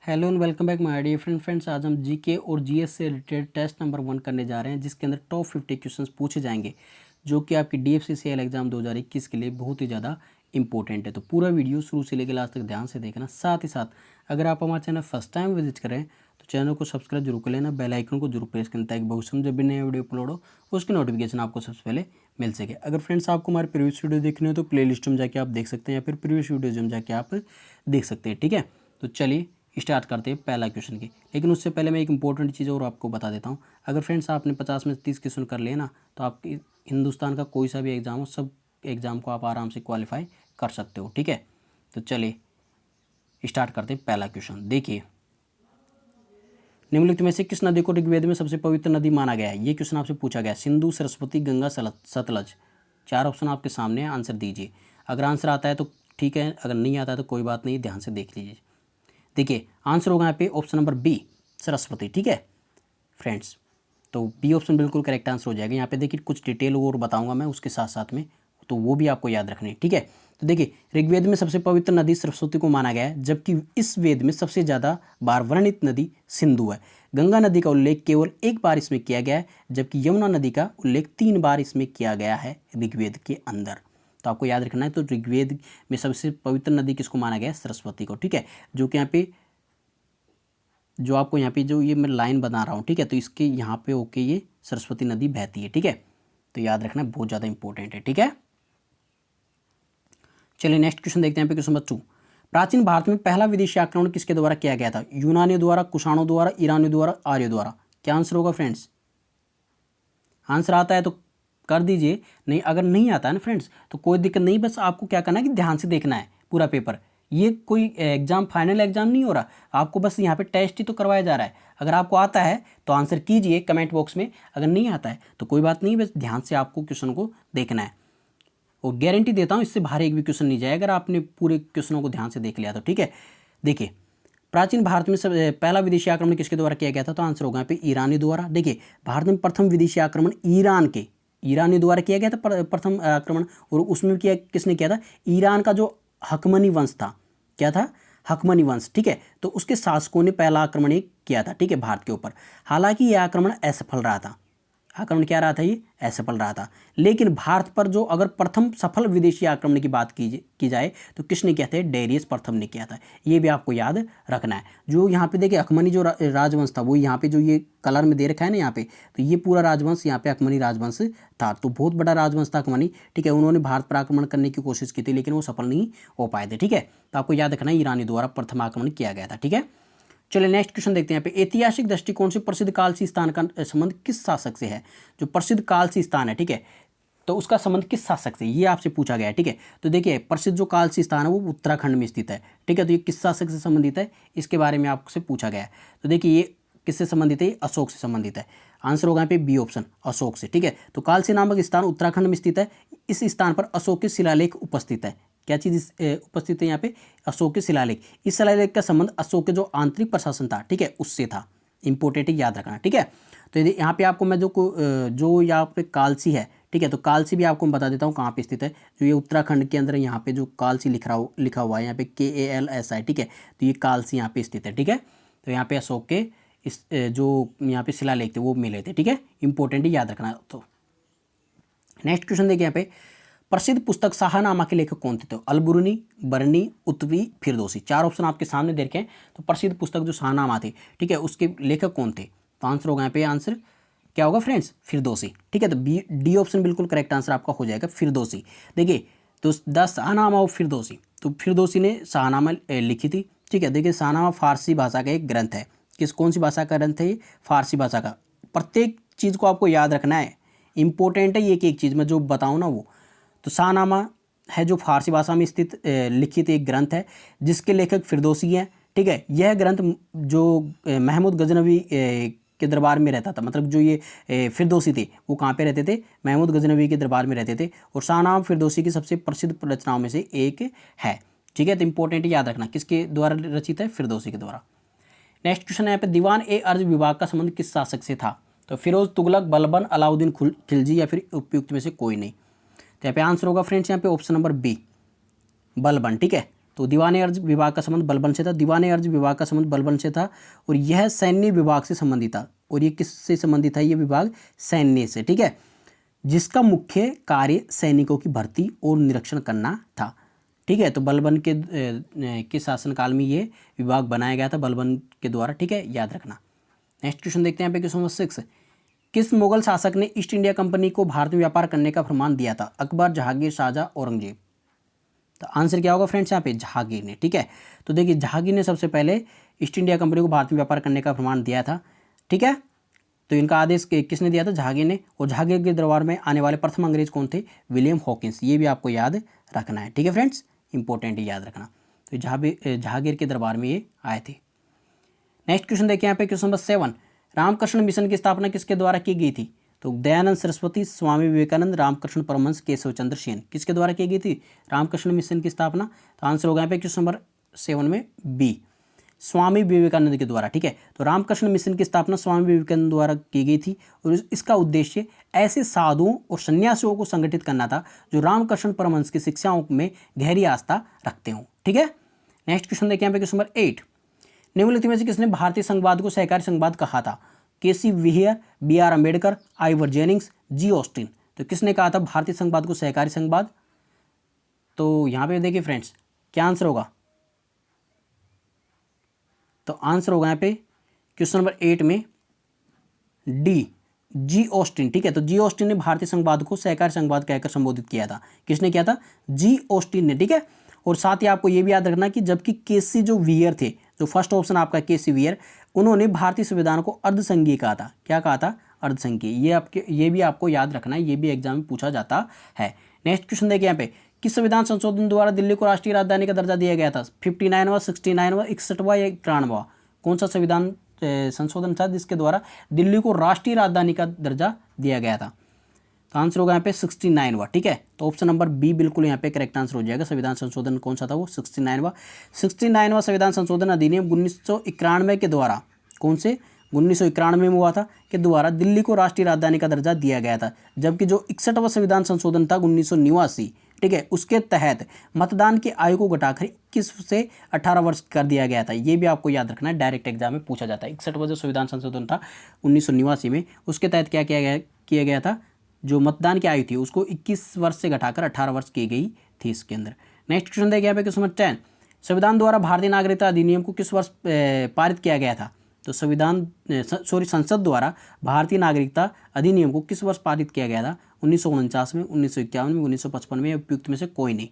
Hello and welcome back my dear friends. आज हम GK और जीएस से रिलेटेड टेस्ट नंबर 1 करने जा रहे हैं, जिसके अंदर टॉप 50 क्वेश्चंस पूछे जाएंगे, जो कि आपकी डीएफसीसीएल एग्जाम 2021 के लिए बहुत ही ज़्यादा इंपॉर्टेंट है। तो पूरा वीडियो शुरू से लेकर लास्ट तक ध्यान से देखना। साथ ही साथ अगर आप हमारे चैनल फर्स्ट टाइम विजिट करें तो चैनल को सब्सक्राइब जरूर कर लेना, बेल आइकन को जरूर प्रेस करना, ताकि भविष्य में जब भी नया वीडियो अपलोड हो उसकी नोटिफिकेशन आपको सबसे पहले मिल सके। अगर फ्रेंड्स आपको हमारे प्रीवियस वीडियो देखने हो तो प्ले लिस्ट में जाके आप देख सकते हैं, या फिर प्रीवियस वीडियोज में जाके आप देख सकते हैं। ठीक है, तो चलिए स्टार्ट करते हैं पहला क्वेश्चन की। लेकिन उससे पहले मैं एक इंपॉर्टेंट चीज़ और आपको बता देता हूँ। अगर फ्रेंड्स आपने 50 में 30 क्वेश्चन कर लिए ना, तो आपकी हिंदुस्तान का कोई सा भी एग्जाम हो, सब एग्जाम को आप आराम से क्वालिफाई कर सकते हो। ठीक है, तो चलिए स्टार्ट करते हैं पहला क्वेश्चन। देखिए, निम्नलिखित में से किस नदी को ऋग्वेद में सबसे पवित्र नदी माना गया है? ये क्वेश्चन आपसे पूछा गया। सिंधु, सरस्वती, गंगा, सतलज। 4 ऑप्शन आपके सामने है, आंसर दीजिए। अगर आंसर आता है तो ठीक है, अगर नहीं आता है तो कोई बात नहीं, ध्यान से देख लीजिए। देखिए, आंसर होगा यहाँ पे ऑप्शन नंबर बी, सरस्वती। ठीक है फ्रेंड्स, तो बी ऑप्शन बिल्कुल करेक्ट आंसर हो जाएगा। यहाँ पे देखिए कुछ डिटेल और बताऊंगा मैं उसके साथ साथ में, तो वो भी आपको याद रखनी है। ठीक है, तो देखिए, ऋग्वेद में सबसे पवित्र नदी सरस्वती को माना गया है, जबकि इस वेद में सबसे ज़्यादा बार वर्णित नदी सिंधु है। गंगा नदी का उल्लेख केवल एक बार इसमें किया गया है, जबकि यमुना नदी का उल्लेख 3 बार इसमें किया गया है ऋग्वेद के अंदर। तो आपको याद रखना है। तो ऋग्वेद में सबसे पवित्र नदी किसको माना गया है? सरस्वती को। ठीक है, जो कि यहाँ पे जो आपको यहाँ पे जो ये मैं लाइन बना रहा हूँ, ठीक है, तो इसके यहाँ पे होके ये सरस्वती नदी बहती है। ठीक है, तो याद रखना बहुत ज़्यादा इंपॉर्टेंट है। ठीक है, चलिए नेक्स्ट क्वेश्चन देखते हैं। यहाँ पे क्वेश्चन नंबर 2, प्राचीन भारत में पहला विदेशी आक्रमण किसके द्वारा किया गया था? यूनानियों द्वारा, कुषाणों द्वारा, ईरानियों द्वारा, आर्यों द्वारा? क्या आंसर होगा फ्रेंड्स? आंसर आता है तो कर दीजिए, नहीं अगर नहीं आता है ना फ्रेंड्स तो कोई दिक्कत नहीं, बस आपको क्या करना है कि ध्यान से देखना है पूरा पेपर। ये कोई एग्जाम फाइनल एग्जाम नहीं हो रहा, आपको बस यहाँ पे टेस्ट ही तो करवाया जा रहा है। अगर आपको आता है तो आंसर कीजिए कमेंट बॉक्स में, अगर नहीं आता है तो कोई बात नहीं, बस ध्यान से आपको क्वेश्चन को देखना है। और गारंटी देता हूँ इससे बाहर एक भी क्वेश्चन नहीं जाएगा अगर आपने पूरे क्वेश्चनों को ध्यान से देख लिया तो। ठीक है, देखिए, प्राचीन भारत में सब पहला विदेशी आक्रमण किसके द्वारा किया गया था? तो आंसर होगा यहाँ पे ईरानी द्वारा। देखिए, भारत में प्रथम विदेशी आक्रमण ईरानी द्वारा किया गया था प्रथम आक्रमण, और उसमें किया किसने किया था? ईरान का जो हकमनी वंश था, क्या था? हकमनी वंश। ठीक है, तो उसके शासकों ने पहला आक्रमण एक किया था, ठीक है, भारत के ऊपर। हालांकि यह आक्रमण असफल रहा था। आक्रमण क्या रहा था? ये असफल रहा था। लेकिन भारत पर जो अगर प्रथम सफल विदेशी आक्रमण की बात की जाए तो किसने किया था? डेरियस प्रथम ने किया था। ये भी आपको याद रखना है। जो यहाँ पे देखिए अकमनी जो राजवंश था, वो यहाँ पे जो ये कलर में दे रखा है ना यहाँ पे, तो ये पूरा राजवंश यहाँ पे अकमनी राजवंश था। तो बहुत बड़ा राजवंश था अकमनी। ठीक है, उन्होंने भारत पर आक्रमण करने की कोशिश की थी, लेकिन वो सफल नहीं हो पाए थे। ठीक है, तो आपको याद रखना है ईरानी द्वारा प्रथम आक्रमण किया गया था। ठीक है, चलिए नेक्स्ट क्वेश्चन देखते हैं। यहाँ पे ऐतिहासिक दृष्टिकोण से प्रसिद्ध कालसी स्थान का संबंध किस शासक से है? जो प्रसिद्ध कालसी स्थान है, ठीक है, तो उसका संबंध किस शासक से, ये आपसे पूछा गया है। ठीक है, तो देखिए, प्रसिद्ध जो कालसी स्थान है वो उत्तराखंड में स्थित है। ठीक है, तो ये किस शासक से संबंधित है, इसके बारे में आपसे पूछा गया है। तो देखिए, ये किससे संबंधित है? अशोक से संबंधित है। आंसर होगा यहाँ पे बी ऑप्शन, अशोक से। ठीक है, तो कालसी नामक स्थान उत्तराखंड में स्थित है। इस स्थान पर अशोक के शिलालेख उपस्थित है। क्या चीज़ उपस्थित है यहाँ पे? अशोक के शिलालेख। इस शिलालेख का संबंध अशोक के जो आंतरिक प्रशासन था, ठीक है, उससे था। इंपॉर्टेंट याद रखना। ठीक है, तो यहाँ पे आपको मैं जो यहाँ पे कालसी है, ठीक है, तो कालसी भी आपको मैं बता देता हूँ कहाँ पे स्थित है। जो ये उत्तराखंड के अंदर यहाँ पे जो कालसी लिखा हुआ है यहाँ पे KALSI, ठीक है, तो ये कालसी यहाँ पे स्थित है। ठीक है, तो यहाँ पे अशोक के इस जो यहाँ पे शिलालेख थे वो मिले थे। ठीक है, इंपॉर्टेंट याद रखना। तो नेक्स्ट क्वेश्चन देखिए, यहाँ पे प्रसिद्ध पुस्तक शाहनामा के लेखक कौन थे? तो अलबुर्नी, बरनी, उत्वी, फिरदौसी। 4 ऑप्शन आपके सामने दे रखे हैं। तो प्रसिद्ध पुस्तक जो शाहनामा थी, ठीक है, उसके लेखक कौन थे? तो आंसर होगा यहाँ पे, आंसर क्या होगा फ्रेंड्स? फिरदौसी। ठीक है, तो डी ऑप्शन बिल्कुल करेक्ट आंसर आपका हो जाएगा, फिरदौसी। देखिए, तो द शाहनामा ऑफ फिरदौसी, तो फिरदौसी ने शाहनामा लिखी थी। ठीक है, देखिए, शाहनामा फारसी भाषा का एक ग्रंथ है। कौन सी भाषा का ग्रंथ है ये? फारसी भाषा का। प्रत्येक चीज़ को आपको याद रखना है, इंपॉर्टेंट है ये एक चीज़ मैं जो बताऊँ ना वो। तो शाहनामा है जो फारसी भाषा में स्थित लिखित एक ग्रंथ है, जिसके लेखक फिरदौसी हैं। ठीक है, यह ग्रंथ जो महमूद गजनवी के दरबार में रहता था, मतलब जो ये फिरदौसी थे वो कहाँ पे रहते थे? महमूद गजनवी के दरबार में रहते थे। और शाहनामा फिरदौसी की सबसे प्रसिद्ध रचनाओं में से एक है। ठीक है, तो इंपॉर्टेंट याद रखना, किसके द्वारा रचित है? फिरदौसी के द्वारा। नेक्स्ट क्वेश्चन है यहाँ पे, दीवान ए अर्ज विभाग का संबंध किस शासक से था? तो फिरोज तुगलक, बलबन, अलाउद्दीन खिलजी, या फिर उपयुक्त में से कोई नहीं? तो यहाँ पे आंसर होगा फ्रेंड्स यहाँ पे ऑप्शन नंबर बी, बलबन। ठीक है, तो दीवाने अर्ज विभाग का संबंध बलबन से था, दीवाने अर्ज विभाग का संबंध बलबन से था और यह सैन्य विभाग से संबंधित था। और ये किससे संबंधित था? ये विभाग सैन्य से, ठीक है, जिसका मुख्य कार्य सैनिकों की भर्ती और निरीक्षण करना था, ठीक है। तो बलबन के शासनकाल में ये विभाग बनाया गया था बलबन के द्वारा, ठीक है, याद रखना। नेक्स्ट क्वेश्चन देखते हैं यहाँ पे क्वेश्चन नंबर 6। किस मुगल शासक ने ईस्ट इंडिया कंपनी को भारत में व्यापार करने का फरमान दिया था? अकबर, जहांगीर, शाहजहां, औरंगजेब। तो आंसर क्या होगा फ्रेंड्स यहाँ पे? जहांगीर ने, ठीक है। तो देखिए जहांगीर ने सबसे पहले ईस्ट इंडिया कंपनी को भारत में व्यापार करने का फरमान दिया था, ठीक है। तो इनका आदेश किसने दिया था? जहांगीर ने। और जहांगीर के दरबार में आने वाले प्रथम अंग्रेज कौन थे? William Hawkins. ये भी आपको याद रखना है, ठीक है फ्रेंड्स, इंपॉर्टेंट है, याद रखना। तो जहांगीर के दरबार में ये आए थे। नेक्स्ट क्वेश्चन देखिए यहाँ पे क्वेश्चन नंबर 7। रामकृष्ण मिशन की स्थापना किसके द्वारा की गई थी? तो दयानंद सरस्वती, स्वामी विवेकानंद, रामकृष्ण परमहंस, केशव चंद्र सेन। किसके द्वारा की गई थी रामकृष्ण मिशन की स्थापना? तो आंसर होगा यहाँ पे क्वेश्चन नंबर 7 में बी, स्वामी विवेकानंद के द्वारा, ठीक है। तो रामकृष्ण मिशन की स्थापना स्वामी विवेकानंद द्वारा की गई थी और इसका उद्देश्य ऐसे साधुओं और सन्यासियों को संगठित करना था जो रामकृष्ण परमहंस की शिक्षाओं में गहरी आस्था रखते हों, ठीक है। नेक्स्ट क्वेश्चन देखिए यहाँ पे क्वेश्चन नंबर 8। निम्नलिखित में से किसने भारतीय संघवाद को सहकारी संघवाद कहा था? KC Wheare, B R Ambedkar, Ivor Jennings, G Austin. तो किसने कहा था भारतीय संघवाद को सहकारी संघवाद? तो यहाँ पे देखिए फ्रेंड्स क्या आंसर होगा? तो आंसर होगा यहाँ पे क्वेश्चन नंबर 8 में डी, जी ऑस्टिन, ठीक है। तो जी ऑस्टिन ने भारतीय संघवाद को सहकारी संघवाद कहकर संबोधित किया था। किसने किया था? जी ऑस्टिन ने, ठीक है। और साथ ही आपको ये भी याद रखना कि जबकि केसी जो वियर थे, जो फर्स्ट ऑप्शन आपका केसी वियर, उन्होंने भारतीय संविधान को अर्धसंघीय कहा था। क्या कहा था? अर्धसंघीय। ये भी आपको याद रखना है, ये भी एग्जाम में पूछा जाता है। नेक्स्ट क्वेश्चन देखिए यहाँ पे, किस संविधान संशोधन द्वारा दिल्ली को राष्ट्रीय राजधानी का दर्जा दिया गया था? 59वां, 69वां, 61वां या 91वां? कौन सा संविधान संशोधन था जिसके द्वारा दिल्ली को राष्ट्रीय राजधानी का दर्जा दिया गया था? तो आंसर होगा यहाँ पे 69वां, ठीक है। तो ऑप्शन नंबर बी बिल्कुल यहाँ पे करेक्ट आंसर हो जाएगा। संविधान संशोधन कौन सा था? वो 69वां संविधान संशोधन अधिनियम 1991 के द्वारा, कौन से? 1991 में हुआ था, के द्वारा दिल्ली को राष्ट्रीय राजधानी का दर्जा दिया गया था। जबकि जो 61वां संविधान संशोधन था 1989, ठीक है, उसके तहत मतदान की आयु को घटाकर 21 से 18 वर्ष कर दिया गया था। ये भी आपको याद रखना है, डायरेक्ट एग्जाम में पूछा जाता है। 61वां जो संविधान संशोधन था 1989 में, उसके तहत क्या किया गया था? जो मतदान की आयु थी उसको 21 वर्ष से घटाकर 18 वर्ष की गई थी इसके अंदर। नेक्स्ट क्वेश्चन देखिए यहाँ पे क्वेश्चन नंबर 10। संविधान द्वारा भारतीय नागरिकता अधिनियम को किस वर्ष पारित किया गया था? तो संसद द्वारा भारतीय नागरिकता अधिनियम को किस वर्ष पारित किया गया था? 1949 में, 1951 में, 1955 में, उपयुक्त में से कोई नहीं।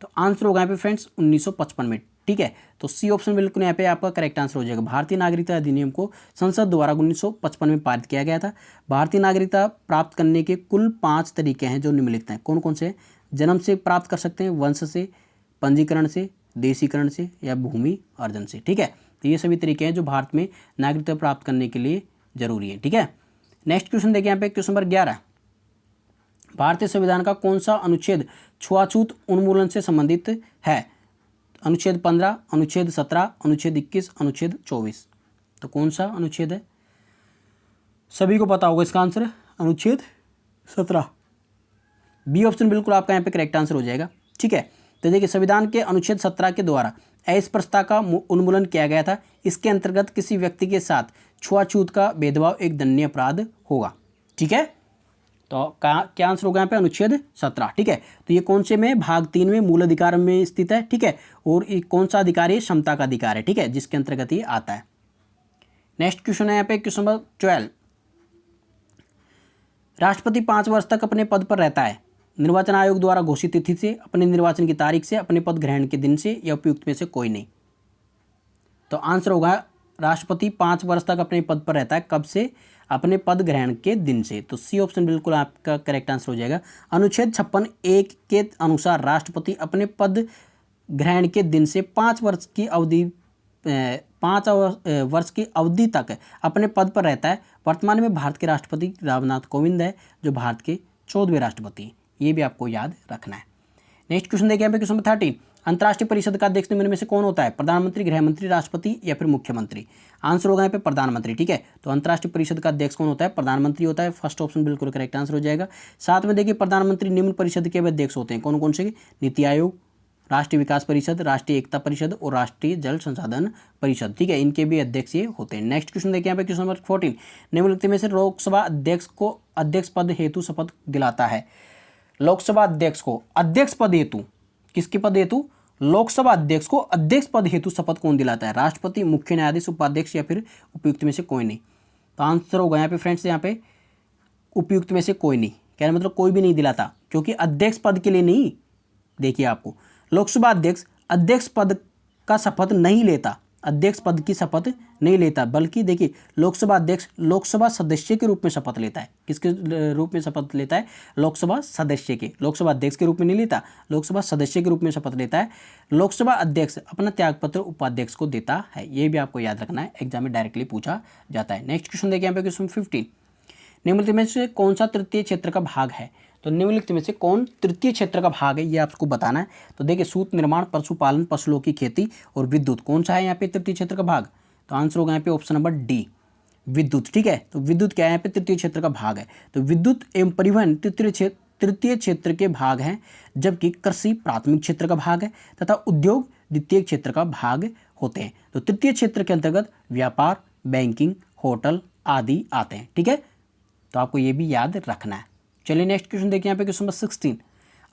तो आंसर होगा यहाँ पे फ्रेंड्स 1955 में, ठीक है। तो सी ऑप्शन बिल्कुल यहाँ पे आपका करेक्ट आंसर हो जाएगा। भारतीय नागरिकता अधिनियम को संसद द्वारा 1955 में पारित किया गया था। भारतीय नागरिकता प्राप्त करने के कुल 5 तरीके हैं जो निम्नलिखित हैं। कौन कौन से? जन्म से प्राप्त कर सकते हैं, वंश से, पंजीकरण से, देशीकरण से या भूमि अर्जन से, ठीक है। तो ये सभी तरीके हैं जो भारत में नागरिकता प्राप्त करने के लिए जरूरी है, ठीक है। नेक्स्ट क्वेश्चन देखिए यहाँ पे क्वेश्चन नंबर 11। भारतीय संविधान का कौन सा अनुच्छेद छुआछूत उन्मूलन से संबंधित है? अनुच्छेद 15, अनुच्छेद 17, अनुच्छेद 21, अनुच्छेद 24। तो कौन सा अनुच्छेद है? सभी को पता होगा इसका आंसर, अनुच्छेद 17। बी ऑप्शन बिल्कुल आपका यहाँ पे करेक्ट आंसर हो जाएगा, ठीक है। तो देखिए संविधान के अनुच्छेद 17 के द्वारा अस्पृश्यता का उन्मूलन किया गया था। इसके अंतर्गत किसी व्यक्ति के साथ छुआछूत का भेदभाव एक दंडनीय अपराध होगा, ठीक है। तो क्या आंसर होगा यहाँ पे? अनुच्छेद 17, ठीक है। तो ये कौन से में? भाग 3 में मूल अधिकार में स्थित है, ठीक है। और ये कौन सा अधिकार है? क्षमता का अधिकार है, ठीक है, जिसके अंतर्गत ये आता है। नेक्स्ट क्वेश्चन है यहाँ पे क्वेश्चन नंबर 12। राष्ट्रपति 5 वर्ष तक अपने पद पर रहता है निर्वाचन आयोग द्वारा घोषित तिथि से, अपने निर्वाचन की तारीख से, अपने पद ग्रहण के दिन से या उपयुक्त में से कोई नहीं। तो आंसर होगा राष्ट्रपति 5 वर्ष तक अपने पद पर रहता है, कब से? अपने पद ग्रहण के दिन से। तो सी ऑप्शन बिल्कुल आपका करेक्ट आंसर हो जाएगा। अनुच्छेद 56(1) के अनुसार राष्ट्रपति अपने पद ग्रहण के दिन से 5 वर्ष की अवधि तक अपने पद पर रहता है। वर्तमान में भारत के राष्ट्रपति रामनाथ कोविंद है, जो भारत के 14वें राष्ट्रपति हैं। ये भी आपको याद रखना है। नेक्स्ट क्वेश्चन देखिए यहाँ पे क्वेश्चन नंबर 13। अंतर्राष्ट्रीय परिषद का अध्यक्ष निम्न में से कौन होता है? प्रधानमंत्री, गृह मंत्री, राष्ट्रपति या फिर मुख्यमंत्री? आंसर होगा यहाँ पे प्रधानमंत्री, ठीक है। तो अंतर्राष्ट्रीय परिषद का अध्यक्ष कौन होता है? प्रधानमंत्री होता है। फर्स्ट ऑप्शन बिल्कुल करेक्ट आंसर हो जाएगा। साथ में देखिए प्रधानमंत्री निम्न परिषद के भी अध्यक्ष होते हैं। कौन कौन से? नीति आयोग, राष्ट्रीय विकास परिषद, राष्ट्रीय एकता परिषद और राष्ट्रीय जल संसाधन परिषद, ठीक है, इनके भी अध्यक्ष ये होते हैं। नेक्स्ट क्वेश्चन देखिए यहाँ पे क्वेश्चन नंबर 14, निम्नलिखित में से लोकसभा अध्यक्ष को अध्यक्ष पद हेतु शपथ दिलाता है। लोकसभा अध्यक्ष को अध्यक्ष पद हेतु, किसके पद हेतु? लोकसभा अध्यक्ष को अध्यक्ष पद हेतु शपथ कौन दिलाता है? राष्ट्रपति, मुख्य न्यायाधीश, उपाध्यक्ष या फिर उपयुक्त में से कोई नहीं। तो आंसर होगा यहाँ पे फ्रेंड्स, यहाँ पे उपयुक्त में से कोई नहीं, कहने मतलब कोई भी नहीं दिलाता, क्योंकि अध्यक्ष पद के लिए नहीं। देखिए आपको लोकसभा अध्यक्ष अध्यक्ष पद का शपथ नहीं लेता, अध्यक्ष पद की शपथ नहीं लेता, बल्कि देखिए लोकसभा अध्यक्ष लोकसभा सदस्य के रूप में शपथ लेता है। किसके रूप में शपथ लेता है? लोकसभा सदस्य के, लोकसभा अध्यक्ष के रूप में नहीं लेता, लोकसभा सदस्य के रूप में शपथ लेता है। लोकसभा अध्यक्ष अपना त्यागपत्र उपाध्यक्ष को देता है, ये भी आपको याद रखना है, एग्जाम में डायरेक्टली पूछा जाता है। नेक्स्ट क्वेश्चन देखिए यहाँ पे क्वेश्चन 15, निम्नलिखित में से कौन सा तृतीय क्षेत्र का भाग है? तो निम्नलिखित में से कौन तृतीय क्षेत्र का भाग है, ये आपको बताना है। तो देखिए सूत निर्माण, पशुपालन, फसलों की खेती और विद्युत, कौन सा है यहाँ पे तृतीय क्षेत्र का भाग? तो आंसर होगा यहाँ पे ऑप्शन नंबर डी, विद्युत, ठीक है। तो विद्युत क्या है यहाँ पे? तृतीय क्षेत्र का भाग है। तो विद्युत एवं परिवहन तृतीय क्षेत्र के भाग हैं, जबकि कृषि प्राथमिक क्षेत्र का भाग है तथा उद्योग द्वितीय क्षेत्र का भाग होते हैं। तो तृतीय क्षेत्र के अंतर्गत व्यापार, बैंकिंग, होटल आदि आते हैं, ठीक है। तो आपको ये भी याद रखना है। चलिए नेक्स्ट क्वेश्चन देखिए यहाँ पे क्वेश्चन नंबर 16,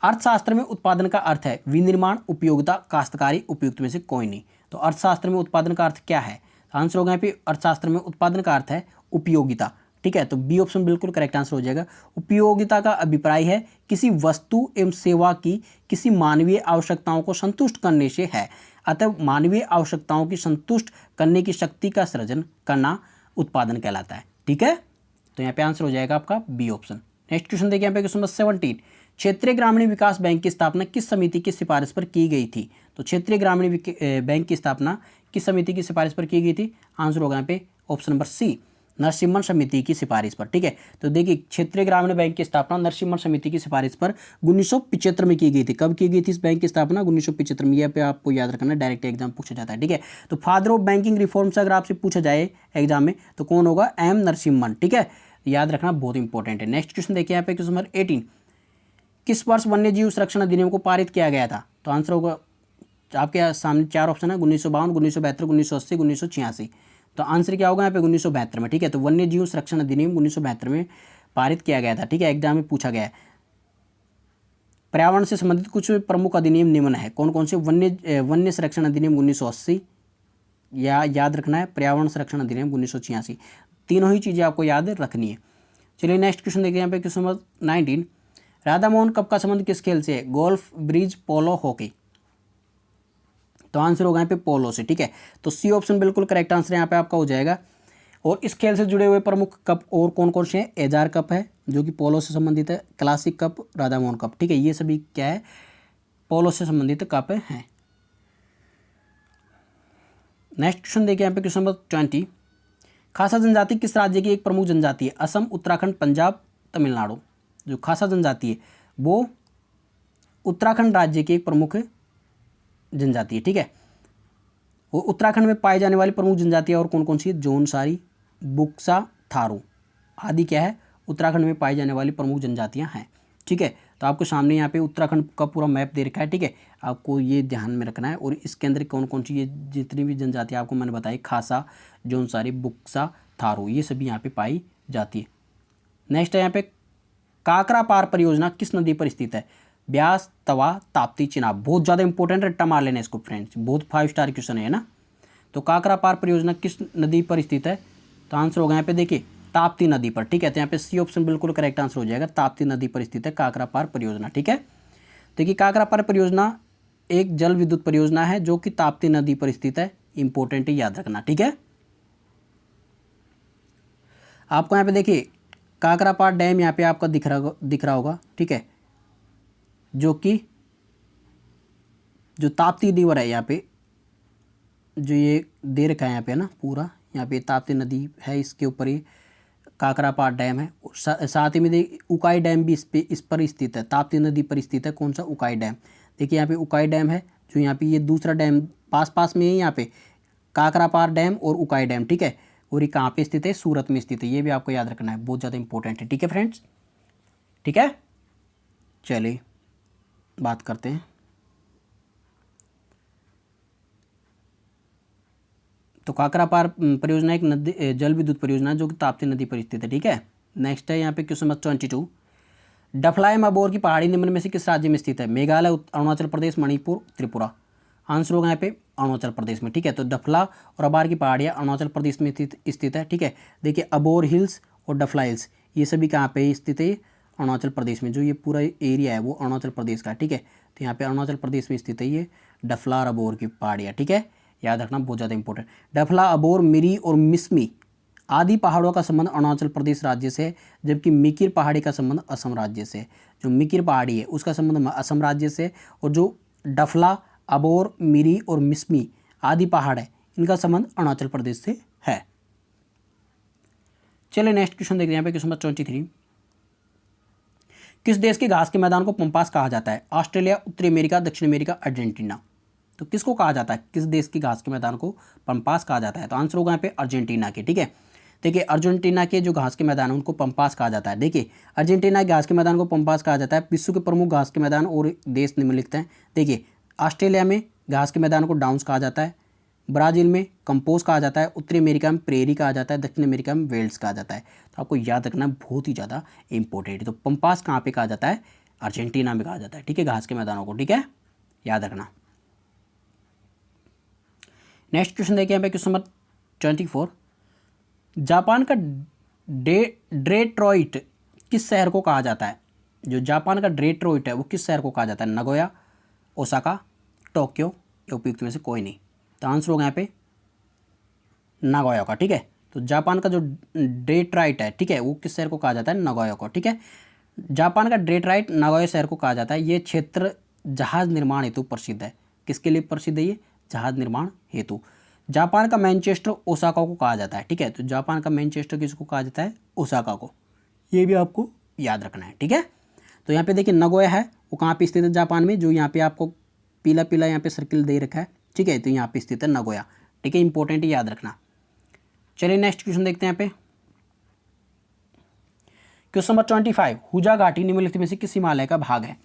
अर्थशास्त्र में उत्पादन का अर्थ है विनिर्माण, उपयोगिता, काश्तकारी, उपयुक्त में से कोई नहीं। तो अर्थशास्त्र में उत्पादन का अर्थ क्या है? आंसर होगा यहाँ पे अर्थशास्त्र में उत्पादन का अर्थ है उपयोगिता, ठीक है। तो बी ऑप्शन बिल्कुल करेक्ट आंसर हो जाएगा। उपयोगिता का अभिप्राय है किसी वस्तु एवं सेवा की किसी मानवीय आवश्यकताओं को संतुष्ट करने से है, अतः मानवीय आवश्यकताओं की संतुष्ट करने की शक्ति का सृजन करना उत्पादन कहलाता है, ठीक है। तो यहाँ पे आंसर हो जाएगा आपका बी ऑप्शन। नेक्स्ट क्वेश्चन देखिए यहाँ पे क्वेश्चन नंबर 17, क्षेत्रीय ग्रामीण विकास बैंक की स्थापना किस समिति की सिफारिश पर की गई थी? तो क्षेत्रीय ग्रामीण बैंक की स्थापना किस समिति की सिफारिश पर की गई थी? आंसर होगा यहाँ पे ऑप्शन नंबर सी, नरसिम्हन समिति की सिफारिश पर, ठीक है। तो देखिए क्षेत्रीय ग्रामीण बैंक की स्थापना नरसिम्हन समिति की सिफारिश पर 1975 में की गई थी। कब की गई थी इस बैंक की स्थापना? 1975 में। यह पे आपको याद रखना, डायरेक्ट एग्जाम पूछा जाता है, ठीक है। तो फादर ऑफ बैंकिंग रिफॉर्म्स अगर आपसे पूछा जाए एग्जाम में तो कौन होगा? एम नरसिम्हन, ठीक है, याद रखना बहुत इंपॉर्टेंट है। नेक्स्ट क्वेश्चन देखिए यहाँ पे क्वेश्चन नंबर 18, किस वर्ष वन्यजीव संरक्षण अधिनियम को पारित किया गया था? तो आंसर होगा आपके सामने चार ऑप्शन है, 1952, 1972, 1980, 1986। तो आंसर क्या होगा यहाँ पे? 1972 में, ठीक है। तो वन्य जीव संरक्षण अधिनियम 1972 में पारित किया गया था, ठीक है, एग्जाम में पूछा गया है। पर्यावरण से संबंधित कुछ प्रमुख अधिनियम निम्न है, कौन कौन से? वन्य संरक्षण अधिनियम 1980, या याद रखना है पर्यावरण संरक्षण अधिनियम 1986, तीनों ही चीज़ें आपको याद रखनी है। चलिए नेक्स्ट क्वेश्चन देखिए यहाँ पे question number 19, Radha Mohan cup का संबंध किस खेल से है? गोल्फ, ब्रिज, पोलो, हॉकी। तो आंसर होगा यहाँ पे पोलो से, ठीक है। तो सी ऑप्शन बिल्कुल करेक्ट आंसर यहाँ पे आपका हो जाएगा। और इस खेल से जुड़े हुए प्रमुख कप और कौन कौन से हैं? एजार कप है जो कि पोलो से संबंधित है, classic cup, Radha Mohan cup, ठीक है, ये सभी क्या है? पोलो से संबंधित कप हैं। नेक्स्ट क्वेश्चन देखिए यहाँ पे क्वेश्चन नंबर 20, खासा जनजाति किस राज्य की एक प्रमुख जनजाति है? असम, उत्तराखंड, पंजाब, तमिलनाडु। जो खासा जनजाति है वो उत्तराखंड राज्य की एक प्रमुख जनजाति है, ठीक है। वो उत्तराखंड में पाई जाने वाली प्रमुख जनजातियाँ और कौन कौन सी है? जौनसारी, बुक्सा, थारू आदि क्या है? उत्तराखंड में पाई जाने वाली प्रमुख जनजातियाँ हैं, ठीक है। तो आपको सामने यहाँ पे उत्तराखंड का पूरा मैप दे रखा है, ठीक है, आपको ये ध्यान में रखना है। और इसके अंदर कौन कौन सी ये जितनी भी जनजातियाँ आपको मैंने बताई, खासा, जौनसारी, बुक्सा, थारू, ये सभी यहाँ पे पाई जाती है। नेक्स्ट है यहाँ पे काकरा पार परियोजना किस नदी पर स्थित है? ब्यास, तवा, ताप्ती, चिनाब। बहुत ज़्यादा इंपॉर्टेंट, रट्टा मार लेना इसको फ्रेंड्स, बहुत 5 स्टार क्वेश्चन है ना। तो काकरा पार परियोजना किस नदी पर स्थित है? तो आंसर होगा यहाँ पे देखिए ताप्ती नदी पर, ठीक है। तो यहाँ पे सी ऑप्शन बिल्कुल करेक्ट आंसर हो जाएगा, ताप्ती नदी पर स्थित है काकरा पार परियोजना, ठीक है। देखिए काकरा पार परियोजना एक जल विद्युत परियोजना है जो कि ताप्ती नदी पर स्थित है, इंपॉर्टेंट है, याद रखना, ठीक है। आपको यहाँ पे देखिए काकरा पार डैम यहाँ पे आपका दिख रहा होगा, ठीक है, जो ताप्ती रिवर है यहाँ पे, जो ये दे रखा है यहाँ पे ना पूरा, यहाँ पे ताप्ती नदी है, इसके ऊपर ही काकरा पार डैम है। साथ ही में देखिए उकाई डैम भी इस पर स्थित है, ताप्ती नदी पर स्थित है। कौन सा? उकाई डैम। देखिए यहाँ पे उकाई डैम है, जो यहाँ पे ये दूसरा डैम पास में है, यहाँ पे काकरा पार डैम और उकाई डैम, ठीक है। और ये कहाँ पे स्थित है? सूरत में स्थित है, ये भी आपको याद रखना है, बहुत ज़्यादा इंपॉर्टेंट है, ठीक है फ्रेंड्स, ठीक है। चलिए बात करते हैं तो काकरा पार परियोजना एक नदी जल विद्युत परियोजना है जो कि ताप्ती नदी पर स्थित है। ठीक है, नेक्स्ट है यहाँ पे क्वेश्चन नंबर 22। डफलाय अबोर की पहाड़ी निम्न में से किस राज्य में स्थित है? मेघालय, अरुणाचल प्रदेश, मणिपुर, त्रिपुरा। आंसर होगा यहाँ पे अरुणाचल प्रदेश में। ठीक है, तो डफला और अबार की पहाड़ियाँ अरुणाचल प्रदेश में स्थित है। ठीक है, देखिए अबोर हिल्स और डफला हिल्स ये सभी कहाँ पे स्थित है? अरुणाचल प्रदेश में। जो ये पूरा एरिया है वो अरुणाचल प्रदेश का है। ठीक है, तो यहाँ पे अरुणाचल प्रदेश में स्थित है ये डफला और अबोर की पहाड़ियाँ। ठीक है, याद रखना, बहुत ज़्यादा इंपॉर्टेंट। डफला, अबोर, मिरी और मिसमी आदि पहाड़ों का संबंध अरुणाचल प्रदेश राज्य से है, जबकि मिकिर पहाड़ी का संबंध असम राज्य से है। जो मिकिर पहाड़ी है उसका संबंध असम राज्य से, और जो डफला, अबोर, मिरी और मिसमी आदि पहाड़ है इनका संबंध अरुणाचल प्रदेश से है। चलिए नेक्स्ट क्वेश्चन देखते हैं यहाँ पे क्वेश्चन नंबर 23। किस देश के घास के मैदान को पंपास कहा जाता है? ऑस्ट्रेलिया, उत्तरी अमेरिका, दक्षिण अमेरिका, अर्जेंटीना। तो किसको कहा जाता है? किस देश की घास के मैदान को पंपास कहा जाता है? तो आंसर होगा यहाँ पे अर्जेंटीना के। ठीक है, देखिए अर्जेंटीना के जो घास के मैदान है उनको पंपास कहा जाता है। देखिए अर्जेंटीना के घास के मैदान को पंपास कहा जाता है। विश्व के प्रमुख घास के मैदान और देश निम्नलिखित हैं। देखिए ऑस्ट्रेलिया में घास के मैदान को डाउन्स कहा जाता है, ब्राज़ील में कंपोज कहा जाता है, उत्तरी अमेरिका में प्रेरी कहा जाता है, दक्षिण अमेरिका में वेल्स कहा जाता है। तो आपको याद रखना बहुत ही ज़्यादा इंपॉर्टेंट है। तो पंपास कहाँ पे कहा जाता है? अर्जेंटीना में कहा जाता है। ठीक है, घास के मैदानों को। ठीक है, याद रखना। नेक्स्ट क्वेश्चन देखिए यहाँ पे क्वेश्चन नंबर 24। जापान का डेट्रॉइट किस शहर को कहा जाता है? जो जापान का डेट्रॉइट है वो किस शहर को कहा जाता है? नगोया, ओसाका, टोक्यो या उपयुक्त में से कोई नहीं। तो आंसर होगा यहाँ पे नागोया का। ठीक है, तो जापान का जो डेट्रॉइट है, ठीक है, वो किस शहर को कहा जाता है? नागोया को। ठीक है, जापान का डेट्रॉइट नागोया शहर को कहा जाता है। ये क्षेत्र जहाज निर्माण हेतु प्रसिद्ध है। किसके लिए प्रसिद्ध है ये? जहाज निर्माण हेतु। जापान का मैनचेस्टर ओसाका को कहा जाता है। ठीक है, तो जापान का मैनचेस्टर किसको कहा जाता है? ओसाका को। ये भी आपको याद रखना है। ठीक है, तो यहाँ पे देखिए नगोया है वो कहाँ पे स्थित है? जापान में। जो यहाँ पे आपको पीला पीला यहाँ पे सर्किल दे रखा है। ठीक है, तो यहाँ पे स्थित है नगोया। ठीक है, इंपॉर्टेंट है, याद रखना। चलिए नेक्स्ट क्वेश्चन देखते हैं यहाँ पे क्वेश्चन नंबर 25। हुजा घाटी निम्नलिखित में से किस हिमालय का भाग है?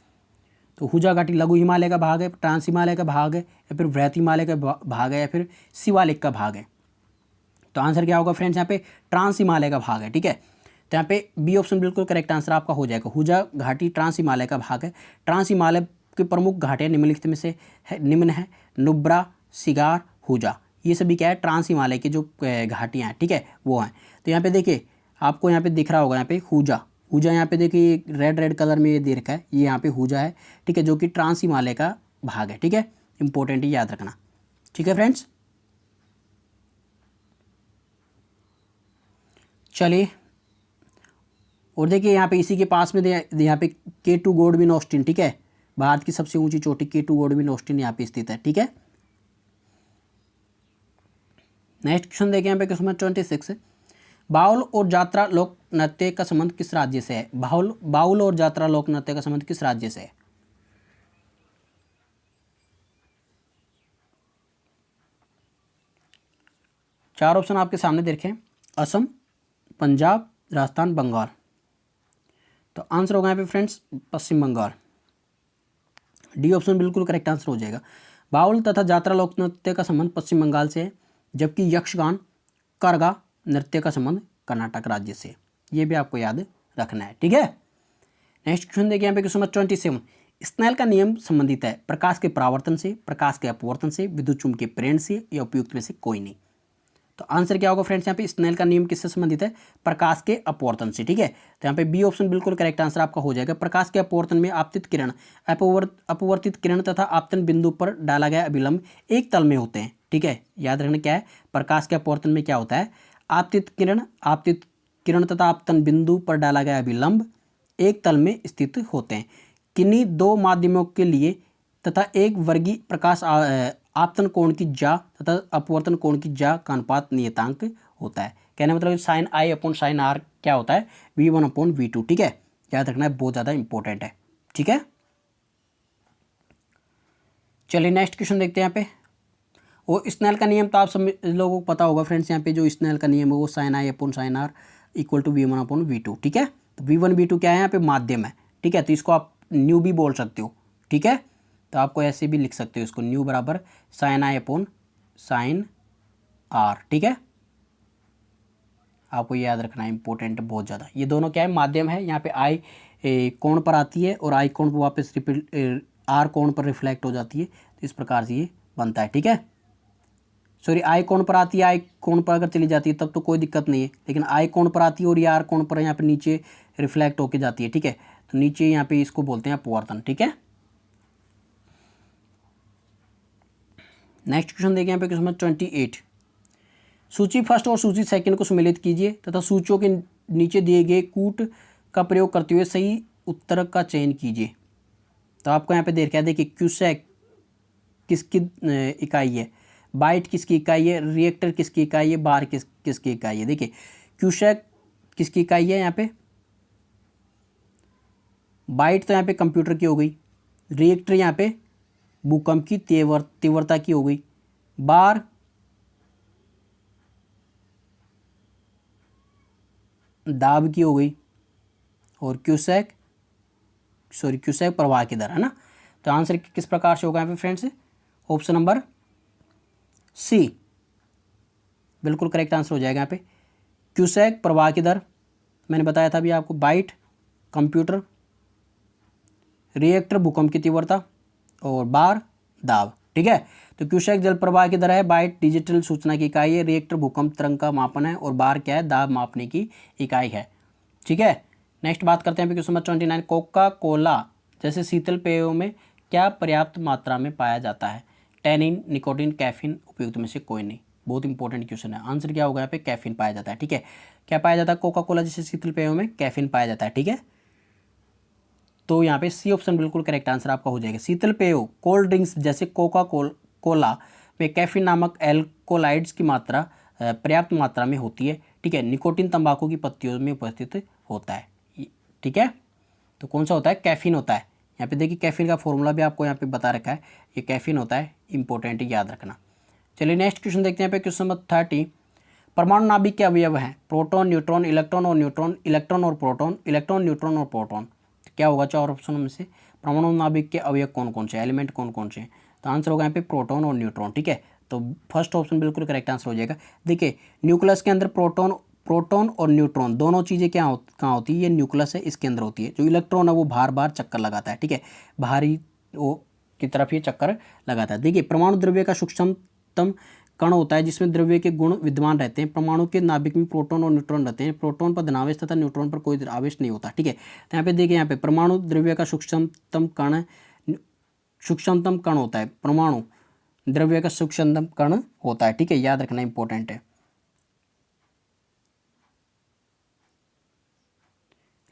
तो हुजा घाटी लघु हिमालय का भाग है, ट्रांस हिमालय का भाग है, या फिर वृहत हिमालय का भाग है, या फिर शिवालिक का भाग है। तो आंसर क्या होगा फ्रेंड्स? यहाँ पे ट्रांस हिमालय का भाग है। ठीक है, तो यहाँ पे बी ऑप्शन बिल्कुल करेक्ट आंसर आपका हो जाएगा। हुजा घाटी ट्रांस हिमालय का भाग है। ट्रांस हिमालय की प्रमुख घाटियाँ निम्नलिखित में से निम्न है: नुब्रा, सिगार, हुजा। ये सभी क्या है? ट्रांस हिमालय की जो घाटियाँ हैं, ठीक है, वो हैं। तो यहाँ पे देखिए आपको यहाँ पे दिख रहा होगा यहाँ पे हुजा। हुजा यहाँ पे देखिए रेड रेड कलर में ये दे रखा है, ये यहाँ पे हुजा है। ठीक है, जो कि ट्रांस हिमालय का भाग है। ठीक है, इंपॉर्टेंट है, याद रखना। ठीक है फ्रेंड्स, चलिए और देखिए यहाँ पे इसी के पास में यहाँ पे K2 गोडविन ऑस्टिन, ठीक है, भारत की सबसे ऊंची चोटी K2 गोडविन ऑस्टिन यहाँ पे स्थित है। ठीक है, नेक्स्ट क्वेश्चन देखिए यहाँ पे क्वेश्चन नंबर 26। बाउल और यात्रा लोक नृत्य का संबंध किस राज्य से है? बाउल और यात्रा लोक नृत्य का संबंध किस राज्य से है? चार ऑप्शन आपके सामने दे रखे हैं: असम, पंजाब, राजस्थान, बंगाल। तो आंसर होगा यहाँ पे फ्रेंड्स पश्चिम बंगाल। डी ऑप्शन बिल्कुल करेक्ट आंसर हो जाएगा। बाउल तथा यात्रा लोक नृत्य का संबंध पश्चिम बंगाल से है, जबकि यक्षगान, करगा नृत्य का संबंध कर्नाटक राज्य से। ये भी आपको याद रखना है। ठीक है, नेक्स्ट क्वेश्चन देखिए यहाँ पे क्वेश्चन नंबर 27। स्नेल का नियम संबंधित है प्रकाश के परावर्तन से, प्रकाश के अपवर्तन से, विद्युत चुम्बकीय प्रेरण से, या उपयुक्त में से कोई नहीं। तो आंसर क्या होगा फ्रेंड्स? यहाँ पे स्नेल का नियम किससे संबंधित है? प्रकाश के अपवर्तन से। ठीक है, तो यहाँ पे बी ऑप्शन बिल्कुल करेक्ट आंसर आपका हो जाएगा। प्रकाश के अपवर्तन में आपतित किरण, अपवर्तित किरण तथा आपतन बिंदु पर डाला गया अभिलंब एक तल में होते हैं। ठीक है, याद रखना क्या है, प्रकाश के अपवर्तन में क्या होता है? आपतित किरण तथा आपतन बिंदु पर डाला गया अभिलंब एक तल में स्थित होते हैं। किन्हीं दो माध्यमों के लिए तथा एक वर्गीय प्रकाश आपतन कोण की जा तथा अपवर्तन कोण की जा का अनुपात नियतांक होता है। कहने मतलब sine i upon sine r क्या होता है? V1 upon V2। ठीक है, याद रखना है, बहुत ज़्यादा इंपॉर्टेंट है। ठीक है, चलिए नेक्स्ट क्वेश्चन देखते हैं यहाँ पे। वो स्नेल का नियम तो आप सब लोगों को पता होगा फ्रेंड्स। यहाँ पे जो स्नेल का नियम है वो sine i upon sine r equal to V1 upon V2। ठीक है, तो V1 V2 क्या है? यहाँ पे माध्यम है। ठीक है, तो इसको आप न्यू भी बोल सकते हो। ठीक है, तो आपको ऐसे भी लिख सकते हो इसको, न्यू बराबर sine i upon sine r, ठीक है, आपको याद रखना है, इंपॉर्टेंट बहुत ज़्यादा। ये दोनों क्या है, माध्यम है। यहाँ पे आई कोण पर आती है और आई कोण पर वापस आर कोण पर रिफ्लेक्ट हो जाती है, तो इस प्रकार से ये बनता है, ठीक है। सॉरी, आई कोण पर आती है, आई कोण पर अगर चली जाती है तब तो कोई दिक्कत नहीं है, लेकिन आई कोण पर आती है और ये आर कोण पर यहाँ पे नीचे रिफ्लेक्ट होके जाती है, ठीक है, तो नीचे यहाँ पे इसको बोलते हैं अपवर्तन, ठीक है। नेक्स्ट क्वेश्चन देखिए यहाँ पे क्वेश्चन नंबर 28। सूची फर्स्ट और सूची सेकंड को सम्मिलित कीजिए तथा सूचियों के नीचे दिए गए कूट का प्रयोग करते हुए सही उत्तर का चयन कीजिए। तो आपको यहाँ पे देख क्या, देखिए क्यूसेक किसकी इकाई है, बाइट किसकी इकाई है, रिएक्टर किसकी इकाई है, बार किसकी इकाई है। देखिए क्यूसेक किसकी इकाई है, यहाँ पे बाइट तो यहाँ पे कंप्यूटर की हो गई, रिएक्टर यहाँ पे भूकंप की तीव्रता की हो गई, बार दाब की हो गई, और क्यूसेक प्रवाह की दर, है ना। तो आंसर किस प्रकार से होगा यहाँ पे फ्रेंड्स, ऑप्शन नंबर सी बिल्कुल करेक्ट आंसर हो जाएगा यहाँ पे। क्यूसेक प्रवाह की दर, मैंने बताया था अभी आपको, बाइट कंप्यूटर, रिएक्टर भूकंप की तीव्रता, और बार दाब, ठीक है। तो क्यूसेक जल प्रवाह की दर है, बाइट डिजिटल सूचना की इकाई है, रिएक्टर भूकंप तरंग का मापन है, और बार क्या है, दाब मापने की इकाई है, ठीक है। नेक्स्ट बात करते हैं क्वेश्चन नंबर 29। कोका कोला जैसे शीतल पेयों में क्या पर्याप्त मात्रा में पाया जाता है, टैनिन, निकोटीन, कैफीन, उपयुक्त में से कोई नहीं। बहुत इंपॉर्टेंट क्वेश्चन है, आंसर क्या होगा यहाँ पे, कैफीन पाया जाता है, ठीक है। क्या पाया जाता है, कोका कोला जैसे शीतल पेयों में कैफीन पाया जाता है, ठीक है। तो यहाँ पे सी ऑप्शन बिल्कुल करेक्ट आंसर आपका हो जाएगा। शीतल पेयों कोल्ड ड्रिंक्स जैसे कोका कोला में कैफीन नामक एल्कोलाइड्स की मात्रा पर्याप्त मात्रा में होती है, ठीक है। निकोटीन तंबाकू की पत्तियों में उपस्थित होता है, ठीक है। तो कौन सा होता है, कैफीन होता है। यहाँ पे देखिए कैफीन का फॉर्मूला भी आपको यहाँ पे बता रखा है, ये कैफीन होता है, इंपॉर्टेंट याद रखना। चलिए नेक्स्ट क्वेश्चन देखते हैं यहाँ पे क्वेश्चन नंबर 30। परमाणु नाभिक के अवयव हैं प्रोटॉन, न्यूट्रॉन, इलेक्ट्रॉन और न्यूट्रॉन, इलेक्ट्रॉन और प्रोटॉन, इलेक्ट्रॉन, न्यूट्रॉन और प्रोटॉन। तो क्या होगा चार ऑप्शन में से, परमाणु नाभिक के अवयव कौन कौन से, एलिमेंट कौन कौन से हैं। तो आंसर होगा यहाँ पे प्रोटॉन और न्यूट्रॉन, ठीक है। तो फर्स्ट ऑप्शन बिल्कुल करेक्ट आंसर हो जाएगा। देखिए न्यूक्लियस के अंदर प्रोटॉन और न्यूट्रॉन दोनों चीज़ें कहाँ होती है, ये न्यूक्लियस है इसके अंदर होती है। जो इलेक्ट्रॉन है वो बार बार चक्कर लगाता है, ठीक है, बाहरी वो की तरफ ये चक्कर लगाता है। देखिए परमाणु द्रव्य का सूक्ष्मतम कण होता है जिसमें द्रव्य के गुण विद्यमान रहते हैं। परमाणु के नाभिक में प्रोटॉन और न्यूट्रॉन रहते हैं, प्रोटॉन पर धनावेश तथा न्यूट्रॉन पर कोई आवेश नहीं होता, ठीक है। तो यहाँ पे देखिए, यहाँ पे परमाणु द्रव्य का सूक्ष्मतम कण होता है, परमाणु द्रव्य का सूक्ष्मतम कण होता है, ठीक है, याद रखना इंपॉर्टेंट है।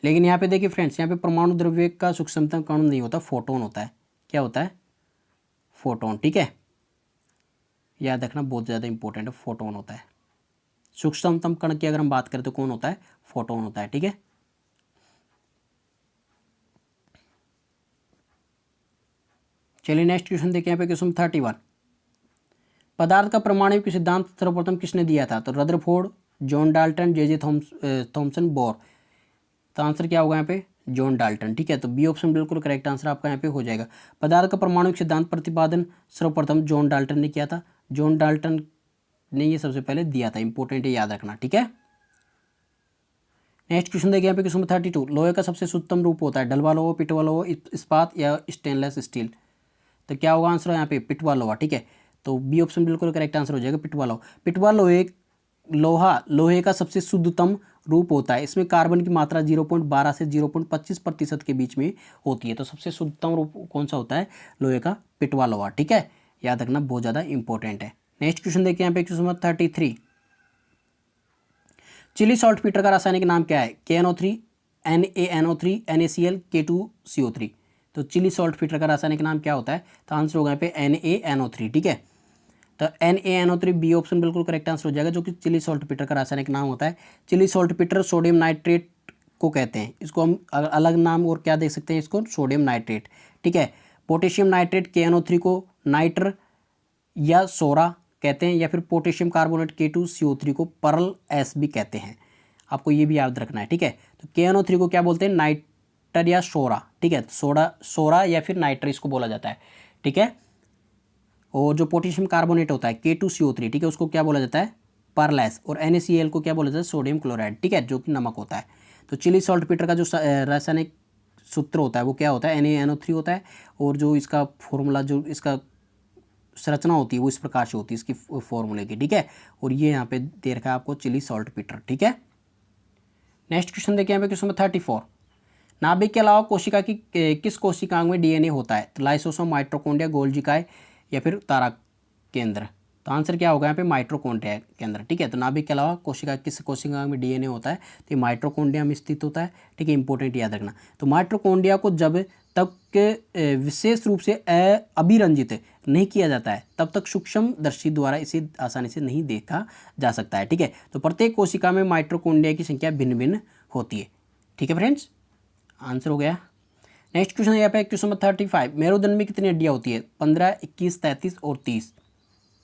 लेकिन यहाँ पे देखिए फ्रेंड्स, यहाँ पे परमाणु द्रव्य का सूक्ष्मतम कण नहीं होता, फोटोन होता है। क्या होता है, फोटोन, ठीक है, याद रखना बहुत ज़्यादा इंपॉर्टेंट है, फोटोन होता है। सूक्ष्मतम कण की अगर हम बात करें तो कौन होता है, फोटोन होता है, ठीक है। चलिए नेक्स्ट क्वेश्चन देखिए यहाँ पे क्वेश्चन 31। पदार्थ का परमाणु सिद्धांत सर्वप्रथम किसने दिया था, तो Rutherford, John Dalton, J Thomson, bore. तो आंसर क्या होगा यहाँ पे, जॉन डाल्टन, ठीक है। तो बी ऑप्शन बिल्कुल करेक्ट आंसर आपका यहाँ पे हो जाएगा। पदार्थ का परमाणु सिद्धांत प्रतिपादन सर्वप्रथम जॉन डाल्टन ने किया था, जॉन डाल्टन ने ये सबसे पहले दिया था, इंपॉर्टेंट है, याद रखना, ठीक है। नेक्स्ट क्वेश्चन देखिए यहाँ पे क्वेश्चन 32। लोहे का सबसे शुद्धतम रूप होता है डलवा लोहा, पिटवा लोहा, इस्पात या स्टेनलेस स्टील। तो क्या होगा आंसर यहाँ पे, पिटवा लोहा, ठीक है। तो बी ऑप्शन बिल्कुल करेक्ट आंसर हो जाएगा, पिटवा लोहा। पिटवा लोहे का सबसे शुद्धतम रूप होता है, इसमें कार्बन की मात्रा 0.12 से 0.25% के बीच में होती है। तो सबसे शुद्धतम रूप कौन सा होता है, लोहे का, पिटवा लोहा, ठीक है, याद रखना बहुत ज़्यादा इंपॉर्टेंट है। नेक्स्ट क्वेश्चन देखिए यहाँ पे question number 33। Chile saltpetre का रासायनिक नाम क्या है, KNO3, NaNO3, NaCl, K2CO3। तो चिली सॉल्ट पीटर का रासायनिक नाम क्या होता है, तो आंसर होगा यहाँ पे NaNO3, ठीक है। तो NaNO3 बी ऑप्शन बिल्कुल करेक्ट आंसर हो जाएगा, जो कि चिली सॉल्ट पीटर का रासायनिक नाम होता है। Chile saltpetre sodium nitrate को कहते हैं, इसको हम अलग नाम और क्या देख सकते हैं, इसको सोडियम नाइट्रेट, ठीक है। पोटेशियम नाइट्रेट KNO3 को नाइट्र या सोरा कहते हैं, या फिर पोटेशियम कार्बोनेट K2CO3 को परल एस भी कहते हैं, आपको ये भी याद रखना है, ठीक है। तो KNO3 को क्या बोलते हैं, नाइटर या सोरा, ठीक है, सोरा या फिर नाइट्र इसको बोला जाता है, ठीक है। और जो पोटेशियम कार्बोनेट होता है K2CO3, ठीक है, उसको क्या बोला जाता है, परलैस। और NaCl को क्या बोला जाता है, सोडियम क्लोराइड, ठीक है, जो कि नमक होता है। तो चिली सॉल्टपीटर का जो रासायनिक सूत्र होता है वो क्या होता है, NaNO3 होता है। और जो इसका फॉर्मूला, जो इसका संरचना होती है वो इस प्रकार से होती है इसकी फॉर्मूले की, ठीक है। और ये यहाँ पे दे रखा है आपको चिली सॉल्टपीटर, ठीक है। नेक्स्ट क्वेश्चन देखिए यहाँ पे क्वेश्चन नंबर 34। नाभिक के अलावा कोशिका की किस कोशिकांग में DNA होता है, तो लाइसोसोम, माइटोकॉन्ड्रिया, गोल्गी काय या फिर तारा केंद्र। तो आंसर क्या होगा यहाँ पे, माइटोकॉन्ड्रिया केंद्र, ठीक है। तो नाभिक के अलावा कोशिका किस कोशिकांग में DNA होता है, तो ये माइटोकॉन्ड्रिया में स्थित होता है, ठीक है, इंपॉर्टेंट याद रखना। तो माइटोकॉन्ड्रिया को जब तक विशेष रूप से अभिरंजित नहीं किया जाता है तब तक सूक्ष्म दर्शी द्वारा इसे आसानी से नहीं देखा जा सकता है, ठीक है। तो प्रत्येक कोशिका में माइटोकॉन्ड्रिया की संख्या भिन्न भिन्न होती है, ठीक है फ्रेंड्स। आंसर हो गया। नेक्स्ट क्वेश्चन यहाँ पे क्वेश्चन नंबर 35। मेरुदंड में कितनी हड्डियाँ होती है, 15, 21, 33 और 30।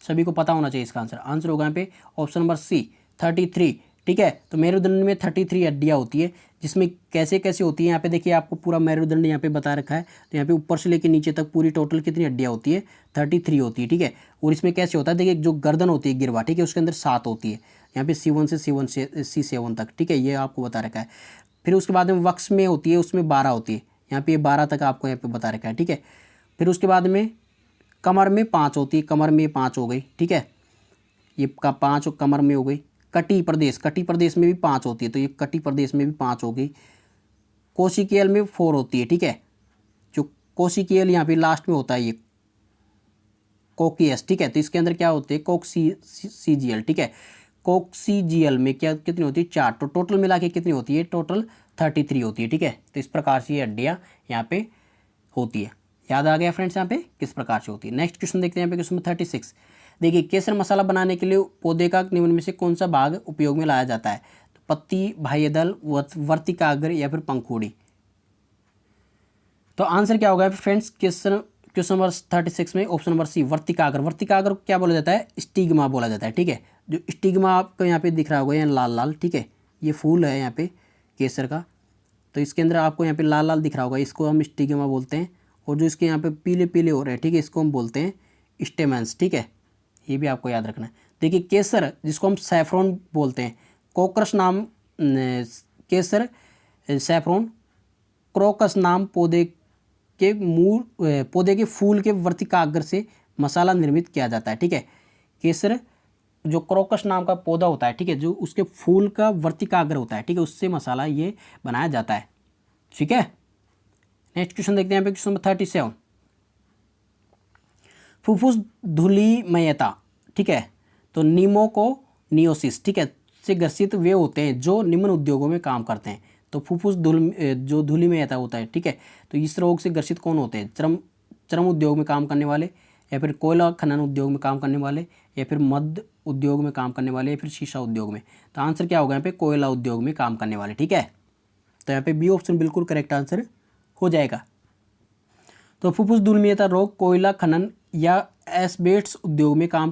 सभी को पता होना चाहिए इसका आंसर। आंसर होगा यहाँ पे ऑप्शन नंबर C 33, ठीक है। तो मेरुदंड में 33 हड्डियाँ होती है, जिसमें कैसे कैसे होती है यहाँ पे देखिए, आपको पूरा मेरुदंड यहाँ पे बता रखा है। तो यहाँ पे ऊपर से लेकर नीचे तक पूरी टोटल कितनी हड्डियाँ होती है, 33 होती है, ठीक है। और इसमें कैसे होता है, देखिए जो गर्दन होती है गिरवा, ठीक है, उसके अंदर 7 होती है, यहाँ पे C1 से C7 तक, ठीक है, ये आपको बता रखा है। फिर उसके बाद में वक्ष में होती है, उसमें 12 होती है, यहाँ पे 12 तक आपको यहाँ पे बता रखा है, ठीक है। फिर उसके बाद में कमर में 5 होती है, कमर में 5 हो गई, ठीक है, ये का 5 कमर में हो गई। कटी प्रदेश में भी 5 होती है, तो ये कटी प्रदेश में भी 5 हो गई। कोशिकीयल में 4 होती है, ठीक है, जो कोशिकीयल यहाँ पे लास्ट में होता है ये कोकियस, ठीक है। तो इसके अंदर क्या होते हैं, कोक्सीजियल, ठीक है। कोक्सीजियल में क्या कितनी होती है, 4। तो टोटल मिला के कितनी होती है, टोटल 33 होती है, ठीक है। तो इस प्रकार से ये हड्डियाँ यहाँ पे होती है। याद आ गया फ्रेंड्स यहाँ पे किस प्रकार से होती है। नेक्स्ट क्वेश्चन देखते हैं यहाँ पे क्वेश्चन नंबर 36। देखिए केसर मसाला बनाने के लिए पौधे का निम्न में से कौन सा भाग उपयोग में लाया जाता है, तो पत्ती, बाह्यदल, वर्तिकाग्र या फिर पंखुड़ी। तो आंसर क्या होगा फ्रेंड्स, क्वेश्चन नंबर 36 में ऑप्शन नंबर C वर्तिकाग्र। वर्तिकाग्र क्या बोला जाता है, स्टिग्मा बोला जाता है, ठीक है। जो स्टिग्मा आपको यहाँ पे दिख रहा होगा, यहाँ लाल लाल, ठीक है, ये फूल है यहाँ पे केसर का, तो इसके अंदर आपको यहाँ पे लाल लाल दिख रहा होगा, इसको हम स्टिग्मा बोलते हैं। और जो इसके यहाँ पे पीले पीले हो रहे हैं, ठीक है, इसको हम बोलते हैं स्टेमेंस, ठीक है, ये भी आपको याद रखना है। देखिए केसर जिसको हम सैफरॉन बोलते हैं, कोक्रस नाम केसर, सैफरॉन, क्रोकस नाम पौधे के फूल के वर्तिकाग्र से मसाला निर्मित किया जाता है, ठीक है। केसर जो क्रोकस नाम का पौधा होता है, ठीक है, जो उसके फूल का वर्तिकाग्र होता है, ठीक है, उससे मसाला ये बनाया जाता है, ठीक है। नेक्स्ट क्वेश्चन देखते हैं यहाँ पे क्वेश्चन नंबर 37। फुफ्फुस धूलिमयता, ठीक है, तो निमोकोनियोसिस, ठीक है, से ग्रसित वे होते हैं जो निम्न उद्योगों में काम करते हैं। तो फुफ्फुस जो धूलिमयता होता है, ठीक है, तो इस रोग से ग्रसित कौन होते हैं, चर्म उद्योग में काम करने वाले, या फिर कोयला खनन उद्योग में काम करने वाले, या फिर मध्य उद्योग में काम करने वाले, या फिर शीशा उद्योग में। तो आंसर क्या होगा यहाँ पे, कोयला उद्योग में काम करने वाले, ठीक है। तो यहाँ पे बी ऑप्शन बिल्कुल करेक्ट आंसर हो जाएगा। तो फुफ्फुस धूलिमयता रोग कोयला खनन या एस्बेस्टस उद्योग में काम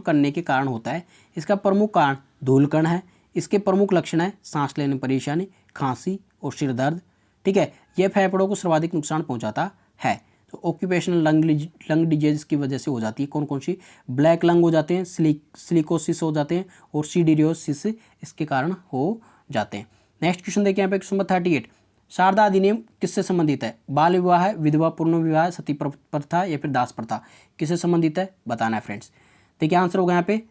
करने के कारण होता है। इसका प्रमुख कारण धूलकण है। इसके प्रमुख लक्षण है सांस लेने में परेशानी, खांसी और सिर दर्द, ठीक है। यह फेफड़ों को सर्वाधिक नुकसान पहुंचाता है। तो ऑक्यूपेशनल लंग डिजीज की वजह से हो जाती है, कौन कौन सी, ब्लैक लंग हो जाते हैं, सिलिकोसिस हो जाते हैं, और सीडियोसिस इसके कारण हो जाते हैं। नेक्स्ट क्वेश्चन देखिए यहाँ पे क्वेश्चन नंबर 38। शारदा अधिनियम किससे संबंधित है, बाल विवाह, विधवा पूर्ण विवाह, सती प्रथा या फिर दास प्रथा, किससे संबंधित है बताना है फ्रेंड्स। देखिए आंसर होगा यहाँ पे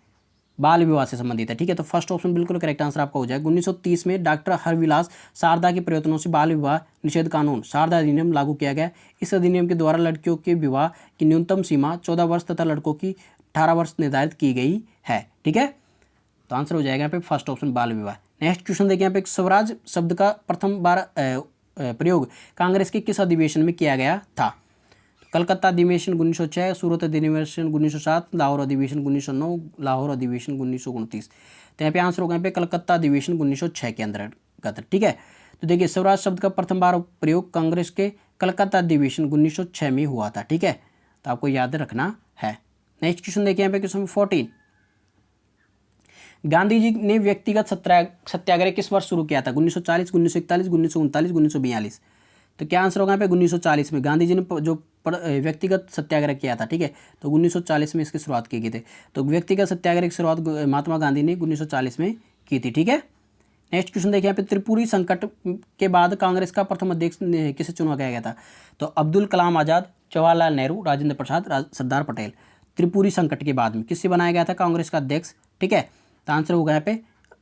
बाल विवाह से संबंधित है, ठीक है। तो फर्स्ट ऑप्शन बिल्कुल करेक्ट आंसर आपका हो जाएगा। 1930 में डॉक्टर हरविलास शारदा के प्रयत्नों से बाल विवाह निषेध कानून शारदा अधिनियम लागू किया गया। इस अधिनियम के द्वारा लड़कियों के विवाह की न्यूनतम सीमा 14 वर्ष तथा लड़कों की 18 वर्ष निर्धारित की गई है, ठीक है। तो आंसर हो जाएगा यहाँ पे फर्स्ट ऑप्शन बाल विवाह। नेक्स्ट क्वेश्चन देखिए यहाँ पे स्वराज शब्द का प्रथम बार प्रयोग कांग्रेस के किस अधिवेशन में किया गया था। कलकत्ता अधिवेशन 1906, सूरत अधिवेशन 1907, लाहौर अधिवेशन 1909, लाहौर अधिवेशन 1929। तो यहाँ पे आंसर होगा यहाँ पे कलकत्ता अधिवेशन 1906 के अंतर्गत, ठीक है। तो देखिए स्वराज शब्द का प्रथम बार प्रयोग कांग्रेस के कलकत्ता अधिवेशन 1906 में हुआ था, ठीक है। तो आपको याद रखना है। नेक्स्ट क्वेश्चन देखिए यहाँ पे क्वेश्चन 14। गांधी जी ने व्यक्तिगत सत्याग्रह किस वर्ष शुरू किया था, 1940, 1941, 1939, 1942। तो क्या आंसर होगा यहाँ पे 1940 में गांधी जी ने जो व्यक्तिगत सत्याग्रह किया था, ठीक है, तो 1940 में इसकी शुरुआत की गई थी। तो व्यक्तिगत सत्याग्रह की शुरुआत महात्मा गांधी ने 1940 में की थी, ठीक है। नेक्स्ट क्वेश्चन देखिए यहाँ पे, त्रिपुरी संकट के बाद कांग्रेस का प्रथम अध्यक्ष किसे चुना गया था? तो अब्दुल कलाम आज़ाद, जवाहरलाल नेहरू, राजेंद्र प्रसाद, सरदार पटेल। त्रिपुरी संकट के बाद में किससे बनाया गया था कांग्रेस का अध्यक्ष, ठीक है, तो आंसर होगा यहाँ पे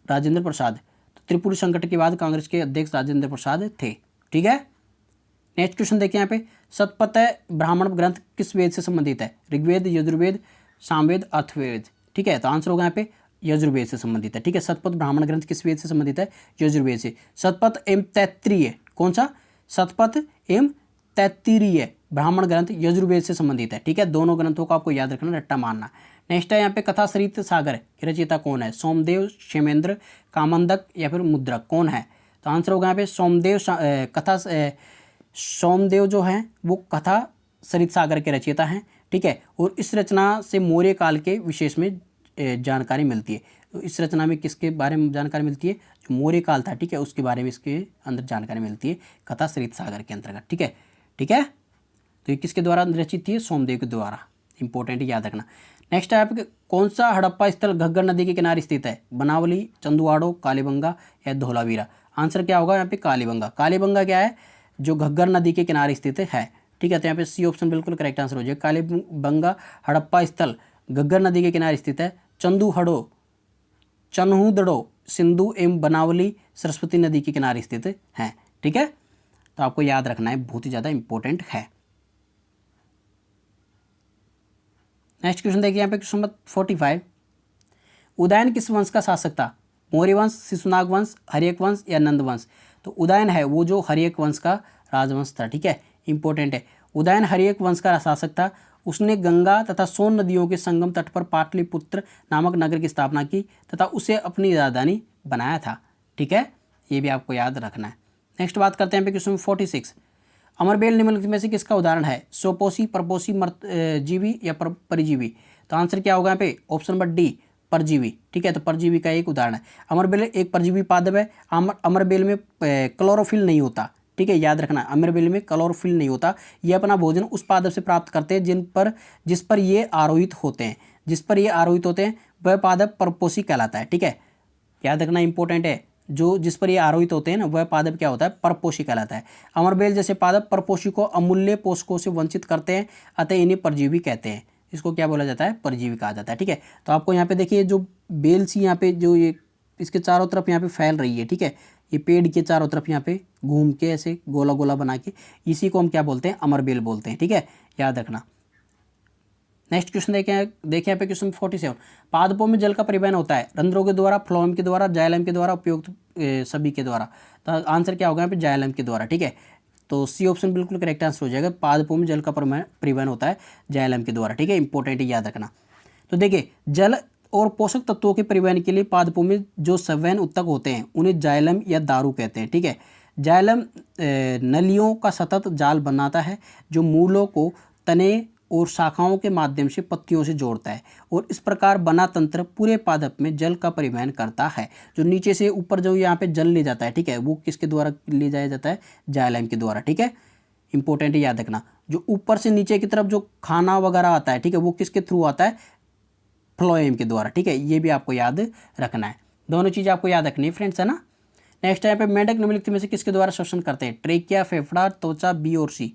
राजेंद्र प्रसाद। तो त्रिपुरी संकट के बाद कांग्रेस के अध्यक्ष राजेंद्र प्रसाद थे, ठीक है। नेक्स्ट क्वेश्चन देखिए यहाँ पे, शतपथ ब्राह्मण ग्रंथ किस वेद से संबंधित है? ऋग्वेद, यजुर्वेद, सामवेद, अथर्ववेद, ठीक है, तो आंसर होगा यहाँ पे यजुर्वेद से संबंधित है, ठीक है। शतपथ ब्राह्मण ग्रंथ किस वेद से संबंधित है? यजुर्वेद से। शतपथ एवं तैत्तिरीय, कौन सा? शतपथ एवं तैत्तिरीय ब्राह्मण ग्रंथ यजुर्वेद से संबंधित है, ठीक है। दोनों ग्रंथों को आपको याद रखना, रट्टा मारना। नेक्स्ट है यहाँ पे, कथा सरित सागर के रचयिता कौन है? सोमदेव, क्षेमेंद्र, कामंदक या फिर मुद्रक, कौन है? तो आंसर होगा यहाँ पे सोमदेव जो हैं वो कथा सरित सागर के रचयिता हैं, ठीक है। और इस रचना से मौर्य काल के विशेष में जानकारी मिलती है। तो इस रचना में किसके बारे में जानकारी मिलती है? जो मौर्य काल था, ठीक है, उसके बारे में इसके अंदर जानकारी मिलती है कथा सरित सागर के अंतर्गत, ठीक है, ठीक है। तो ये किसके द्वारा रचित थी? सोमदेव के द्वारा, इंपॉर्टेंट याद रखना। नेक्स्ट है आपके, कौन सा हड़प्पा स्थल घग्गर नदी के किनारे स्थित है? बनावली, चंदुआड़ो, कालीबंगा या धोलावीरा? आंसर क्या होगा यहाँ पे? कालीबंगा। कालीबंगा क्या है? जो घग्गर नदी के किनारे स्थित है, ठीक है। तो यहाँ पे सी ऑप्शन बिल्कुल करेक्ट आंसर हो जाएगा। कालीबंगा हड़प्पा स्थल घग्गर नदी के किनारे स्थित है। चंदुहड़ो, चन्हुदड़ो सिंधु एवं बनावली सरस्वती नदी के किनारे स्थित है, ठीक है। तो आपको याद रखना है, बहुत ही ज़्यादा इंपॉर्टेंट है। नेक्स्ट क्वेश्चन देखिए यहाँ पे, क्वेश्चन नंबर 45, उदयन किस वंश का शासक था? मौर्य वंश, शिशुनाग वंश, हर्यक वंश या नंद वंश? तो उदयन है वो जो हर्यक वंश का राजवंश था, ठीक है, इंपॉर्टेंट है। उदयन हर्यक वंश का शासक था। उसने गंगा तथा सोन नदियों के संगम तट पर पाटलिपुत्र नामक नगर की स्थापना की तथा उसे अपनी राजधानी बनाया था, ठीक है, ये भी आपको याद रखना है। नेक्स्ट बात करते हैं क्वेश्चन 46, अमरबेल निम्नलिखित में से किसका उदाहरण है? स्वपोषी, परपोषी, जीवी या परजीवी? तो आंसर क्या होगा यहाँ पे? ऑप्शन नंबर डी, परजीवी, ठीक है। तो परजीवी का एक उदाहरण है। अमरबेल एक परजीवी पादप है। अमरबेल में क्लोरोफिल नहीं होता, ठीक है, याद रखना, अमरबेल में क्लोरोफिल नहीं होता। ये अपना भोजन उस पादप से प्राप्त करते हैं जिस पर ये आरोहित होते हैं। जिस पर ये आरोहित होते हैं वह पादप परपोषी कहलाता है, ठीक है, याद रखना, इंपॉर्टेंट है। जो जिस पर ये आरोहित होते हैं ना, वह पादप क्या होता है? परपोषी कहलाता है। अमरबेल जैसे पादप परपोषी को अमूल्य पोषकों से वंचित करते हैं, अतः इन्हें परजीवी कहते हैं। इसको क्या बोला जाता है? परजीवी कहा जाता है, ठीक है। तो आपको यहाँ पे देखिए, जो बेल सी यहाँ पे जो ये इसके चारों तरफ यहाँ पे फैल रही है, ठीक है, ये पेड़ के चारों तरफ यहाँ पे घूम के ऐसे गोला गोला बना के, इसी को हम क्या बोलते हैं? अमरबेल बोलते हैं, ठीक है, याद रखना। नेक्स्ट क्वेश्चन देखिए यहाँ पे क्वेश्चन 47, पादपों में जल का परिवहन होता है रंध्रों के द्वारा, फ्लोएम के द्वारा, जाइलम के द्वारा, उपयुक्त सभी के द्वारा? तो आंसर क्या होगा यहाँ पे? जाइलम के द्वारा, ठीक है। तो सी ऑप्शन बिल्कुल करेक्ट आंसर हो जाएगा। पादपों में जल का परिवहन होता है जाइलम के द्वारा, ठीक है, इंपॉर्टेंट याद रखना। तो देखिए, जल और पोषक तत्वों के परिवहन के लिए पादपों में जो संवहन ऊतक होते हैं उन्हें जाइलम या दारू कहते हैं, ठीक है। जाइलम नलियों का सतत जाल बनाता है जो मूलों को तने और शाखाओं के माध्यम से पत्तियों से जोड़ता है, और इस प्रकार बना तंत्र पूरे पादप में जल का परिवहन करता है। जो नीचे से ऊपर जो यहाँ पे जल ले जाता है, ठीक है, वो किसके द्वारा ले जाया जाता है? जाइलम के द्वारा, ठीक है, इंपॉर्टेंट याद रखना। जो ऊपर से नीचे की तरफ जो खाना वगैरह आता है, ठीक है, वो किसके थ्रू आता है? फ्लोएम के द्वारा, ठीक है, ये भी आपको याद रखना है। दोनों चीज़ आपको याद रखनी है फ्रेंड्स, है ना। नेक्स्ट यहाँ पे, मेंढक निम्नलिखित में से किसके द्वारा श्वसन करते हैं? ट्रेकिया, फेफड़ा, त्वचा, बी और सी?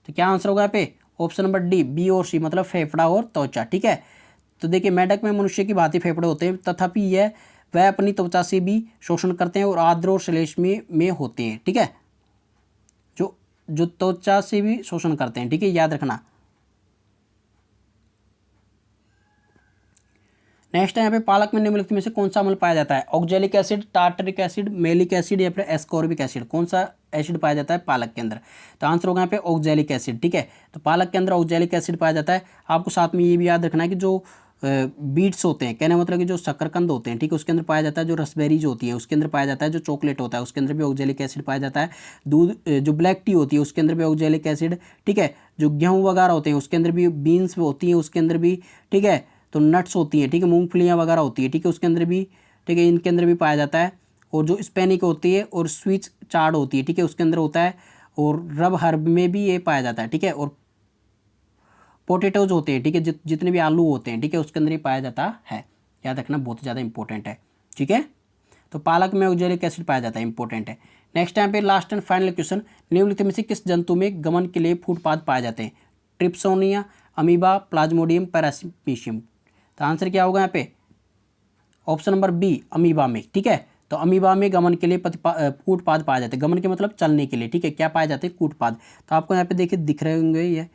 तो क्या आंसर होगा यहाँ पे? ऑप्शन नंबर डी, बी और सी, मतलब फेफड़ा और त्वचा, ठीक है। तो देखिए, मेंढक में मनुष्य की भांति फेफड़े होते हैं, तथापि वह अपनी त्वचा से भी शोषण करते हैं और आर्द्र और श्लेष्म में होते हैं, ठीक है, जो त्वचा से भी शोषण करते हैं, ठीक है, याद रखना। नेक्स्ट है यहाँ पे, पालक में निम्नलिखित में से कौन सा अम्ल पाया जाता है? Oxalic acid, tartaric acid, malic acid या फिर एस्कॉर्बिक एसिड? कौन सा एसिड पाया जाता है पालक के अंदर? तो आंसर होगा यहाँ पे ऑक्जेलिक एसिड, ठीक है। तो पालक के अंदर ऑक्जेलिक एसिड पाया जाता है। आपको साथ में ये भी याद रखना है कि जो बीट्स होते हैं, कहने मतलब कि जो शकरकंद होते हैं, ठीक है, उसके अंदर पाया जाता है। जो रसबेरीज होती है उसके अंदर पाया जाता है। जो चॉकलेट होता है उसके अंदर भी ऑक्जेलिक एसिड पाया जाता है। दूध, जो ब्लैक टी होती है उसके अंदर भी ऑक्जेलिक एसिड, ठीक है। जो गेहूँ वगैरह होते हैं उसके अंदर भी, बीन्स होती हैं उसके अंदर भी, ठीक है। तो नट्स होती हैं, ठीक है, मूंगफलियाँ वगैरह होती है, ठीक है, उसके अंदर भी, ठीक है, इनके अंदर भी पाया जाता है। और जो स्पेनिक होती है और स्विच चार्ड होती है, ठीक है, उसके अंदर होता है। और रब हर्ब में भी ये पाया जाता है, ठीक है। और पोटेटोज होते हैं, ठीक है, जितने भी आलू होते हैं, ठीक है, उसके अंदर ही पाया जाता है। याद रखना, बहुत ज़्यादा इंपॉर्टेंट है, ठीक है। तो पालक में ऑक्जेलिक एसिड पाया जाता है, इंपॉर्टेंट है। नेक्स्ट टाइम पे लास्ट एंड फाइनल क्वेश्चन, निम्नलिखित में से किस जंतु में गमन के लिए फूड पाद पाए जाते हैं? ट्रिप्सोनिया, अमीबा, प्लाज्मोडियम, पैरामीशियम। तो आंसर क्या होगा यहाँ पे? ऑप्शन नंबर बी, अमीबा में, ठीक है। तो अमीबा में गमन के लिए कूट पाद पाए जाते हैं। गमन के मतलब चलने के लिए, ठीक है, क्या पाए जाते हैं? कूट पाद। तो आपको यहाँ पे देखिए दिख रहे होंगे ये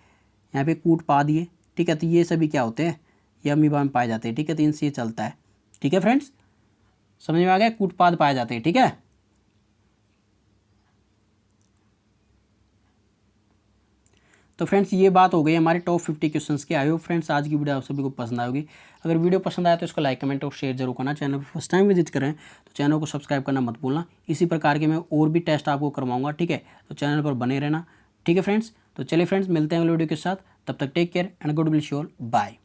यहाँ पे कूट पाद, ये, ठीक है। तो ये सभी क्या होते हैं? ये अमीबा में पाए जाते हैं, ठीक है। तो इनसे ये चलता है, ठीक है फ्रेंड्स, समझ में आ गया? कूट पाद पाए जाते हैं, ठीक है। तो फ्रेंड्स ये बात हो गई हमारे टॉप 50 क्वेश्चंस की। आई होप फ्रेंड्स आज की वीडियो आप सभी को पसंद आएगी। अगर वीडियो पसंद आया तो इसको लाइक, कमेंट और शेयर जरूर करना। चैनल पर फर्स्ट टाइम विजिट करें तो चैनल को सब्सक्राइब करना मत भूलना। इसी प्रकार के मैं और भी टेस्ट आपको करवाऊंगा, ठीक है। तो चैनल पर बने रहना, ठीक है फ्रेंड्स। तो चलिए फ्रेंड्स, मिलते हैं अगले वीडियो के साथ। तब तक take care and God bless you all. Bye.